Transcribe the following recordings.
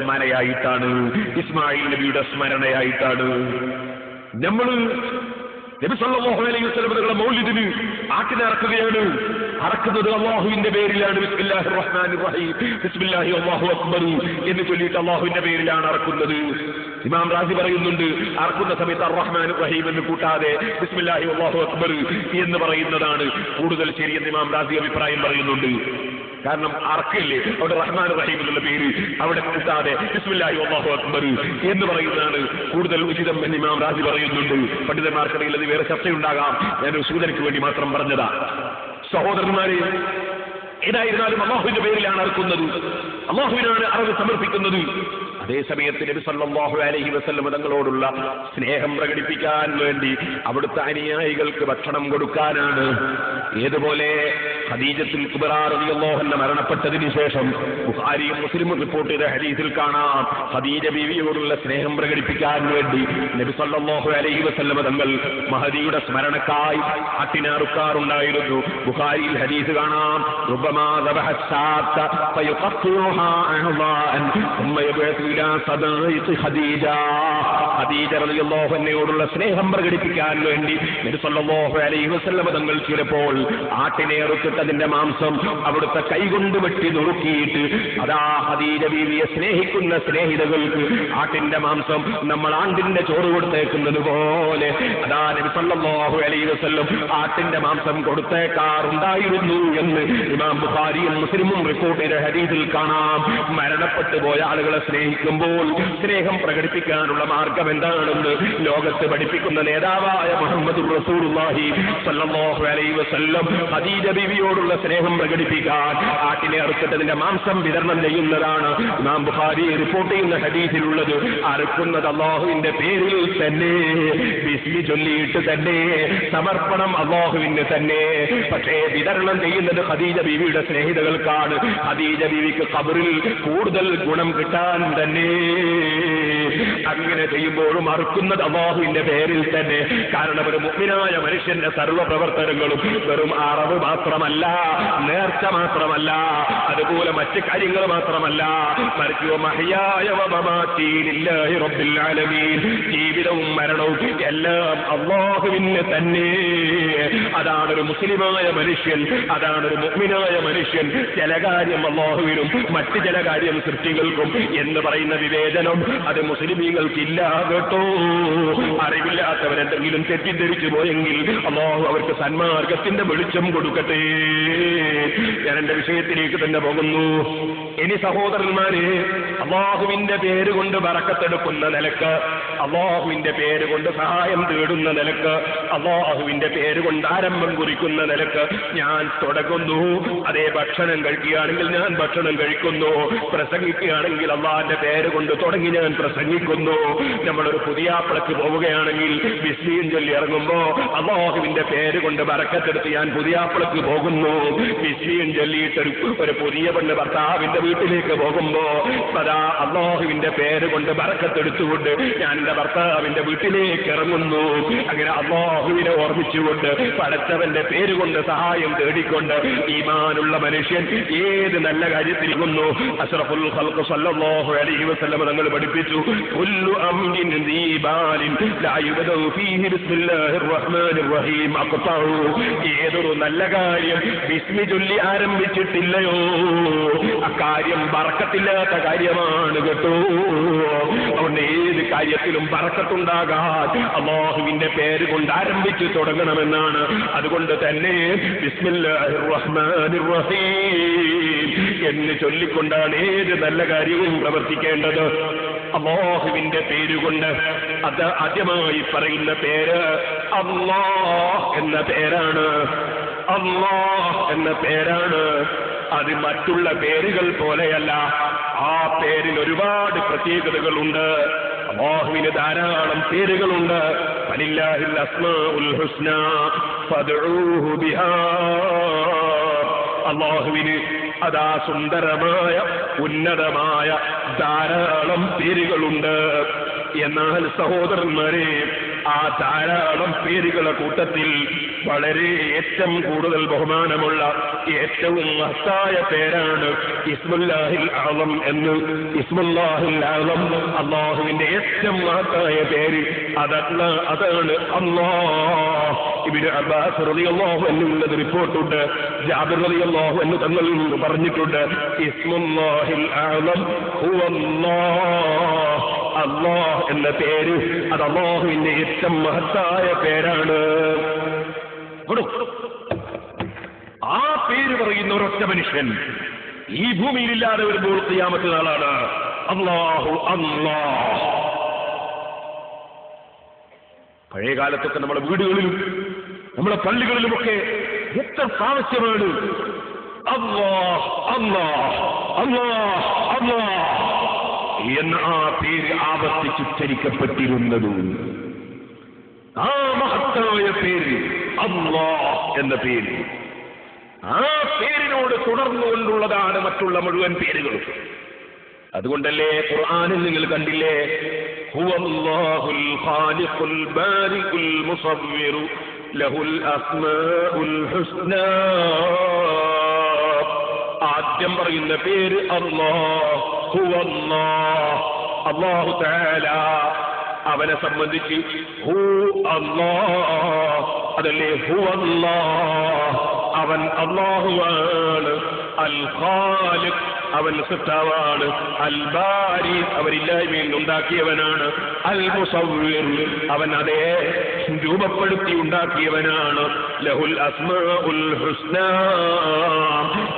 മനയായിട്ടാണ്, ഇസ്മായിൽ നബിയുടെ സ്മരണയായിട്ടാണ്. നമ്മൾ നബി സല്ലല്ലാഹു അലൈഹി വസല്ലം തങ്ങളുടെ മൗലിദിന് ആട്ടിനെ അറക്കുകയാണ്. അറക്കുന്നത് അല്ലാഹുവിന്റെ പേരിലാണ്. ബിസ്മില്ലാഹിർ റഹ്മാനിർ റഹീം, ബിസ്മില്ലാഹി അല്ലാഹു അക്ബർ എന്ന് ചൊല്ലിയിട്ട് അല്ലാഹുവിന്റെ പേരിലാണ് അറക്കുന്നത്. ഇമാം റാസി പറയുന്നുണ്ട്, അറക്കുന്ന സമയത്ത് അർ റഹ്മാനിർ റഹീം എന്ന് കൂട്ടാതെ ബിസ്മില്ലാഹി അല്ലാഹു അക്ബർ എന്ന് പറയുന്നതാണ് കൂടുതൽ ശരിയെന്ന് ഇമാം റാസി അഭിപ്രായം പറയുന്നുണ്ട്. കാരണം അറക്കില്ലേ, അവിടെ റഹ്മാൻ റഹീം എന്നുള്ള പേര് അവിടെ കൂട്ടാതെ ബിസ്മില്ലാഹി അല്ലാഹു അക്ബർ എന്ന് പറയുന്നതാണ് കൂടുതൽ ഉചിതം എന്ന് ഇമാം റാസി പറയുന്നുണ്ട്. പണ്ഡിതന്മാർക്കിടയിൽ അത് വേറെ ചർച്ചയുണ്ടാകാം, ഞാനൊരു സൂചനയ്ക്ക് വേണ്ടി മാത്രം പറഞ്ഞതാ. സഹോദരന്മാരെ, ഏതായിരുന്നാലും അല്ലാഹുവിന്റെ പേരിലാണ് അറക്കുന്നത്, അല്ലാഹുവിനാണ് അറവ് സമർപ്പിക്കുന്നത്. അതേസമയത്ത് നബി സല്ലല്ലാഹു അലൈഹി വസല്ലം തങ്ങളോടുള്ള സ്നേഹം പ്രകടിപ്പിക്കാൻ വേണ്ടി അവിടുത്തെ അനുയായികൾക്ക് ഭക്ഷണം കൊടുക്കാനാണ്. ഏതുപോലെ ഖദീജത്തുൽ കുബ്ര റളിയല്ലാഹു അൻഹ മരണപ്പെട്ടതിന് ശേഷം ബുഖാരിയും മുസ്ലിമും റിപ്പോർട്ട് ചെയ്ത ഹദീസിൽ കാണാം, ഖദീജ ബീവിയോടുള്ള സ്നേഹം പ്രകടിപ്പിക്കാൻ വേണ്ടി നബി സല്ലല്ലാഹു അലൈഹി വസല്ലം തങ്ങൾ മഹദിയുടെ സ്മരണക്കായി ആട്ടിനറുക്കാറുണ്ടായിരുന്നു. ബുഖാരിയിൽ ഹദീസ് കാണാം, റുബമാ ദബഹ സാത്ത ഫയുഖത്തുഹാ അഹ്വാൻ ثم يبعث إلى صدائق خديجة. ഖദീജ റളിയല്ലാഹു അൻഹയോടുള്ള സ്നേഹം പ്രകടിപ്പിക്കാൻ വേണ്ടി നബി സല്ലല്ലാഹു അലൈഹി വസല്ലം തങ്ങൾ ചിലപ്പോൾ ആട്ടിനെ അറുത്തിട്ട് അതിന്റെ മാംസം അവിടുത്തെ കൈകൊണ്ട് വെട്ടി നുറുക്കിയിട്ട് അതാ ഖദീജ ബീവിയെ സ്നേഹിക്കുന്ന സ്നേഹിതകൾക്ക് ആട്ടിന്റെ മാംസം നമ്മൾ ആണ്ടിന്റെ ചോറ് കൊടുത്തേക്കുന്നത് പോലെ അതാ നബി സല്ലല്ലാഹു അലൈഹി വസല്ലം ആട്ടിന്റെ മാംസം കൊടുത്തേക്കാറുണ്ടായിരുന്നു എന്ന് ഇമാം ബുഖാരിയും മുസ്ലിമും റിപ്പോർട്ട് ചെയ്ത ഹദീസിൽ കാണാം. മരണപ്പെട്ടു പോയ ആളുകളെ സ്നേഹിക്കുമ്പോൾ സ്നേഹം പ്രകടിപ്പിക്കാനുള്ള മാർഗം എന്താണെന്ന് ലോകത്ത് പഠിപ്പിക്കുന്ന നേതാവായ മുഹമ്മദുർ റസൂലുള്ളാഹി സ്വല്ലല്ലാഹു അലൈഹി വസല്ലം ഖദീജ ബീവിയോടുള്ള സ്നേഹം പ്രകടിപ്പിക്കാൻ ആട്ടിനെ അറുത്തിട്ടതിന്റെ മാംസം വിതരണം ചെയ്യുന്നതാണ്. ഇമാം ബുഖാരി റിപ്പോർട്ട് ചെയ്യുന്ന ഹദീസിലുള്ളത് അറുക്കുന്നത് അല്ലാഹുവിന്റെ പേരിൽ തന്നെ, ബിസ്മി ചൊല്ലിയിട്ട് തന്നെ, സമർപ്പണം അല്ലാഹുവിന് തന്നെ. പക്ഷേ വിതരണം ചെയ്യുന്നത് ഖദീജ ബീവിയുടെ സ്നേഹിതകൾക്കാണ്. ഖദീജ ബീവിക്ക് ഖബറിൽ കൂടുതൽ ഗുണം കിട്ടാൻ തന്നെ. അങ്ങനെ ചെയ്യുമ്പോഴും അറുക്കുന്നത് അല്ലാഹുവിന്റെ പേരിൽ തന്നെ. കാരണം ഒരു മുഅ്മിനായ മനുഷ്യന്റെ സർവ്വ പ്രവർത്തനങ്ങളും വെറും അറവ് മാത്രമല്ല, നേർച്ച മാത്രമല്ല, അതുപോലെ മറ്റ് കാര്യങ്ങൾ മാത്രമല്ല, മറിച്ച് മഹ്യായ വമമാതി ലില്ലാഹി റബ്ബിൽ ആലമീൻ, ജീവിതവും മരണവും എല്ലാം അല്ലാഹുവിന് തന്നെ. അതാണ് ഒരു മുസ്ലിമായ മനുഷ്യൻ, അതാണ് ഒരു മുഅ്മിനായ മനുഷ്യൻ. ചില കാര്യം അല്ലാഹുവിനും മറ്റ് ചില കാര്യം സൃഷ്ടികൾക്കും എന്ന് പറയുന്ന വിവേചനം അത് മുസ്ലിമീങ്ങൾക്കില്ല കേട്ടോ. അറിവില്ലാത്തവരെന്തെങ്കിലും തെറ്റിദ്ധരിച്ചു പോയെങ്കിൽ അല്ലാഹു അവർക്ക് സന്മാർഗത്തിന്റെ വെളിച്ചം കൊടുക്കട്ടെ. ഞാൻ എന്റെ വിഷയത്തിലേക്ക് തന്നെ പോകുന്നു. ഇനി സഹോദരന്മാരെ, അല്ലാഹുവിന്റെ പേര് കൊണ്ട് ബറക്കത്തെടുക്കുന്ന നിലക്ക്, അല്ലാഹുവിന്റെ പേര് കൊണ്ട് സഹായം തേടുന്ന നിലക്ക്, അല്ലാഹുവിന്റെ പേര് കൊണ്ട് ആരംഭം കുറിക്കുന്ന നിലക്ക് ഞാൻ തുടങ്ങുന്നു. അതേ ഭക്ഷണം കഴിക്കുകയാണെങ്കിൽ ഞാൻ ഭക്ഷണം കഴിക്കുന്നു, പ്രസംഗിക്കുകയാണെങ്കിൽ അല്ലാഹുവിന്റെ പേര് കൊണ്ട് തുടങ്ങി ഞാൻ പ്രസംഗിക്കുന്നു. നമ്മളൊരു പുതിയാപ്പിളക്ക് പോവുകയാണെങ്കിൽ ബിസ്മിയും ചൊല്ലി ഇറങ്ങുമ്പോ അല്ലാഹുവിന്റെ പേര് കൊണ്ട് ബറക്കത്തെടുത്ത് ഞാൻ പുതിയാപ്പിളക്ക് പോകുന്നു. ബിസ്മിയും ചൊല്ലിയിട്ട് ഒരു പുതിയ പെണ്ണ് ഭർത്താവിന്റെ വീട്ടിലേക്ക് പോകുമ്പോ സദാ അല്ലാഹുവിന്റെ പേര് കൊണ്ട് ബറക്കത്തെടുത്തുകൊണ്ട് ഞാൻ എന്റെ ഭർത്താവിന്റെ വീട്ടിലേക്ക് ഇറങ്ങുന്നു. അങ്ങനെ അല്ലാഹുവിനെ ഓർമ്മിച്ചുകൊണ്ട് പടച്ചവന്റെ പേര് കൊണ്ട് സഹായം തേടിക്കൊണ്ട് ഈമാനുള്ള മനുഷ്യൻ ഏത് നല്ല കാര്യത്തിലിരിക്കുന്നു. അഷ്റഫുൽ ഖൽഖ് സല്ലല്ലാഹു അലൈഹി വസല്ലം തങ്ങൾ പഠിപ്പിച്ചു, കുല്ലു അംരിൻ ദീബാലിൻ ലാ യുബദഉ ഫീഹി ബിസ്മില്ലാഹിർ റഹ്മാനിർ റഹീം അഖ്തഉ. ഏതൊരു നല്ല കാര്യം ബിസ്മി ചൊല്ലി ആരംഭിച്ചിട്ടില്ലയോ അക്കാര്യം ബറക്കത്തില്ലാത്ത കാര്യമാണ് കേട്ടോ. അതുകൊണ്ട് ഏത് കാര്യത്തിലും ബറക്കത്തുണ്ടാകാൻ അല്ലാഹുവിന്റെ പേര് കൊണ്ട് ആരംഭിച്ചു തുടങ്ങണമെന്നാണ്. അതുകൊണ്ട് തന്നെ ബിസ്മില്ലാഹിർ റഹ്മാനിർ റഹീം എന്ന് ചൊല്ലിക്കൊണ്ടാണ് ഏത് നല്ല കാര്യവും പ്രവർത്തിക്കേണ്ടത്. അല്ലാഹുവിന്റെ പേരുകൊണ്ട് അത് ആദ്യമായി പറയുന്ന പേര് അല്ലാഹ് എന്ന പേരാണ്. അല്ലാഹ് എന്ന പേരാണ്. അത് മറ്റുള്ള പേരുകൾ പോലെയല്ല. ആ പേരിൽ ഒരുപാട് പ്രത്യേകതകളുണ്ട്. അല്ലാഹുവിന് ധാരാളം പേരുകളുണ്ട്. വലില്ലാഹിൽ അസ്മാഉൽ ഹുസ്ന ഫദ്ഉഹു ബിഹാ. അല്ലാഹുവിന് അതാ സുന്ദരമായ ഉന്നതമായ ധാരാളം പേരുകളുണ്ട്. എന്നാൽ സഹോദരന്മാരെ, ആ ധാരാളം പേരുകളുടെ കൂട്ടത്തിൽ വളരെ ഏറ്റവും കൂടുതൽ ബഹുമാനമുള്ള ഏറ്റവും മഹത്തായ പേരാണ് ഇസ്മുല്ലാഹിൽ അഅ്ളം എന്ന്. ഇസ്മുല്ലാഹിൽ അഅ്ളം, അല്ലാഹുവിന്റെ ഏറ്റവും മഹത്തായ പേര് അതാണ് അല്ലാഹ്. ഇബ്നു അബ്ബാസ് റളിയല്ലാഹു അൻഹു റിപ്പോർട്ടുണ്ട്, ജാബിർ റളിയല്ലാഹു അൻഹു തങ്ങൾ പറഞ്ഞിട്ടുണ്ട്, ഇസ്മുല്ലാഹിൽ അഅ്ളം ഹുവല്ലാഹ്. അല്ലാഹ് എന്ന പേര് അത് അല്ലാഹുവിന്റെ ഏറ്റവും മഹത്തായ പേരാണ്. ആ പേര് പറയുന്ന ഒരൊറ്റ മനുഷ്യൻ ഈ ഭൂമിയിലില്ലാതെ വരുമ്പോൾ ഖിയാമത്ത് നാളാണ്. അല്ലാഹു അല്ലാഹ്. പഴയ കാലത്തൊക്കെ നമ്മുടെ വീടുകളിലും നമ്മുടെ പള്ളികളിലുമൊക്കെ എത്ര പ്രാവശ്യമാണ് അല്ലാഹ് അല്ലാഹ് അല്ലാഹ് അല്ലാഹ് എന്ന ആ പേര് ആവർത്തിച്ചുച്ചരിക്കപ്പെട്ടിരുന്നത്. ആ മഹത്തായ പേര് അല്ലാഹ് എന്ന പേര്, ആ പേരിനോട് തുടർന്നുകൊണ്ടുള്ളതാണ് മറ്റുള്ള മുഴുവൻ പേരുകളും. അതുകൊണ്ടല്ലേ ഖുർആനിൽ നിങ്ങൾ കണ്ടില്ലേ, ഹുവല്ലാഹുൽ ഖാലിഖുൽ ബാരിഉൽ മുസവ്വിറു ലഹുൽ അസ്മാഉൽ ഹുസ്നാ. ആദ്യം പറയുന്ന പേര് അല്ലാഹ്, ഹുവല്ലാഹ്. അല്ലാഹു തആല അവനെ സംബന്ധിച്ച് ഹു അല്ലാഹ്, അതല്ലേ ഹുവല്ലാഹ്. അവൻ അല്ലാഹുവാണ്. അൽ ഖാലിഖ്, അവൻ സൃഷ്ടാവാണ്. അൽ ബാരി, അവരില്ലായ്മയിൽ ഉണ്ടാക്കിയവനാണ്. അൽ മുസവ്വിർ, അവൻ അതേ രൂപപ്പെടുത്തി ഉണ്ടാക്കിയവനാണ്. ലഹുൽ അസ്മാഉൽ ഹുസ്നാ,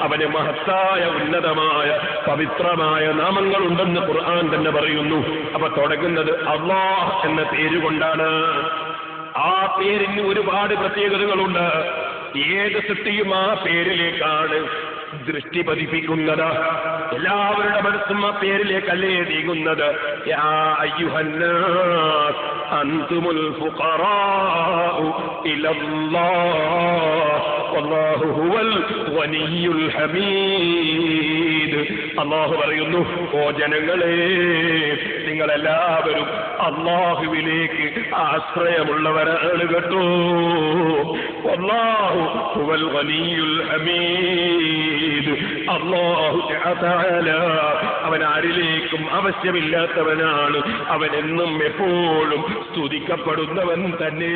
അവന് മഹത്തായ ഉന്നതമായ പവിത്രമായ നാമങ്ങളുണ്ടെന്ന് ഖുർആൻ തന്നെ പറയുന്നു. അപ്പൊ തുടങ്ങുന്നത് അല്ലാഹ് എന്ന പേരുകൊണ്ടാണ്. ആ പേരിന് ഒരുപാട് പ്രത്യേകതകളുണ്ട്. ഏത് സൃഷ്ടിയും ആ പേരിലേക്കാണ് ദൃഷ്ടി പതിപ്പിക്കുന്നത്. എല്ലാവരുടെ മനസ്സും ആ പേരിലേക്കല്ലേ നീങ്ങുന്നത്. യാ അയ്യുഹന്നാസ് അൻതുമുൽ ഫുഖറാഉ ഇലല്ലാഹ് വല്ലാഹു ഹുവൽ ഗനിയ്യുൽ ഹമീദ്. അല്ലാഹു പറയുന്നു, ഓ ജനങ്ങളെ, നിങ്ങളെല്ലാവരും അല്ലാഹുവിലേക്ക് ആശ്രയമുള്ളവരാണ് കേട്ടോ. വല്ലാഹു ഹുവൽ ഗനിയ്യുൽ ഹമീദ്. അല്ലാഹു തആല അവൻ ആരിലേക്കും ആവശ്യമില്ലാത്തവനാണ്. അവൻ എന്നും എപ്പോഴും സ്തുതിക്കപ്പെടുന്നവൻ തന്നെ.